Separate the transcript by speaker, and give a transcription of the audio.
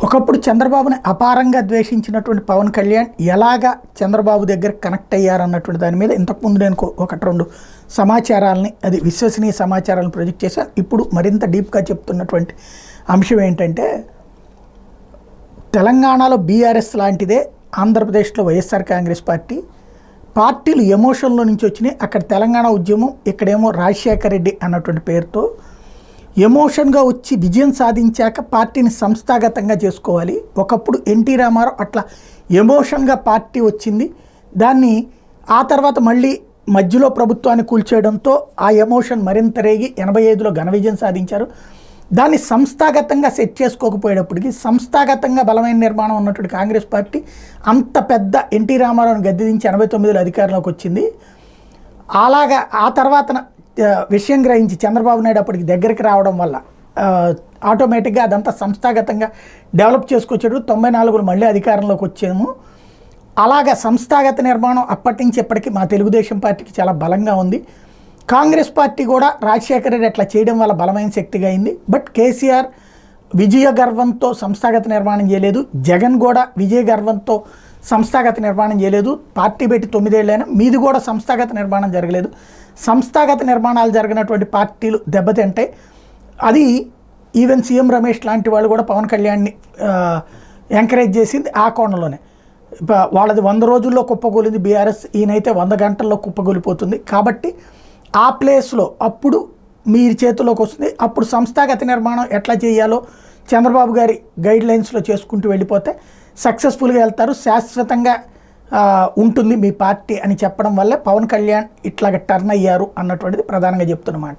Speaker 1: ఒకప్పుడు చంద్రబాబుని అపారంగా ద్వేషించినటువంటి పవన్ కళ్యాణ్ ఎలాగా చంద్రబాబు దగ్గర కనెక్ట్ అయ్యారన్నటువంటి దాని మీద ఇంతకుముందు నేను ఒకటి రెండు సమాచారాలని, అది విశ్వసనీయ సమాచారాలను ప్రొజెక్ట్ చేశాను. ఇప్పుడు మరింత డీప్గా చెప్తున్నటువంటి అంశం ఏంటంటే, తెలంగాణలో బీఆర్ఎస్ లాంటిదే ఆంధ్రప్రదేశ్లో వైఎస్ఆర్ కాంగ్రెస్ పార్టీలు ఎమోషన్లో నుంచి వచ్చినాయి. అక్కడ తెలంగాణ ఉద్యమం, ఇక్కడేమో రాజశేఖర రెడ్డి అన్నటువంటి పేరుతో ఎమోషన్గా వచ్చి విజయం సాధించాక పార్టీని సంస్థాగతంగా చేసుకోవాలి. ఒకప్పుడు ఎన్టీ రామారావు అట్లా ఎమోషన్గా పార్టీ వచ్చింది, దాన్ని ఆ తర్వాత మళ్ళీ మధ్యలో ప్రభుత్వాన్ని కూల్చేయడంతో ఆ ఎమోషన్ మరింత రేగి 85లో ఘన విజయం సాధించారు. దాన్ని సంస్థాగతంగా సెట్ చేసుకోకపోయేటప్పటికి సంస్థాగతంగా బలమైన నిర్మాణం ఉన్నటువంటి కాంగ్రెస్ పార్టీ అంత పెద్ద ఎన్టీ రామారావుని గద్దెదించి 89లో అధికారంలోకి వచ్చింది. అలాగా ఆ తర్వాత విషయం గ్రహించి చంద్రబాబు నాయుడు అప్పటికి దగ్గరికి రావడం వల్ల ఆటోమేటిక్గా అదంతా సంస్థాగతంగా డెవలప్ చేసుకొచ్చాడు. 94లో మళ్ళీ అధికారంలోకి వచ్చాము. అలాగా సంస్థాగత నిర్మాణం అప్పటి నుంచి ఇప్పటికీ మా తెలుగుదేశం పార్టీకి చాలా బలంగా ఉంది. కాంగ్రెస్ పార్టీ కూడా రాజశేఖర రెడ్డి అట్లా చేయడం వల్ల బలమైన శక్తిగా అయింది. బట్ కేసీఆర్ విజయ గర్వంతో సంస్థాగత నిర్మాణం చేయలేదు, జగన్ కూడా విజయ గర్వంతో సంస్థాగత నిర్మాణం చేయలేదు. పార్టీ పెట్టి 9 ఏళ్ళైనా మీది కూడా సంస్థాగత నిర్మాణం జరగలేదు. సంస్థాగత నిర్మాణాలు జరిగినటువంటి పార్టీలు దెబ్బతింటాయి. అది ఈవెన్ సీఎం రమేష్ లాంటి వాళ్ళు కూడా పవన్ కళ్యాణ్ని ఎంకరేజ్ చేసింది ఆ కోణంలోనే. వాళ్ళది 100 రోజుల్లో కుప్పగూలింది బీఆర్ఎస్, ఈయనైతే 100 గంటల్లో కుప్పగూలిపోతుంది. కాబట్టి ఆ ప్లేస్లో అప్పుడు మీరు చేతిలోకి వస్తుంది. అప్పుడు సంస్థాగత నిర్మాణం ఎట్లా చేయాలో చంద్రబాబు గారి గైడ్లైన్స్లో చేసుకుంటూ వెళ్ళిపోతే సక్సెస్ఫుల్గా వెళ్తారు, శాశ్వతంగా ఉంటుంది మీ పార్టీ అని చెప్పడం వల్ల పవన్ కళ్యాణ్ ఇట్లాగ టర్న్ అయ్యారు అన్నటువంటిది ప్రధానంగా చెప్తున్నమాట.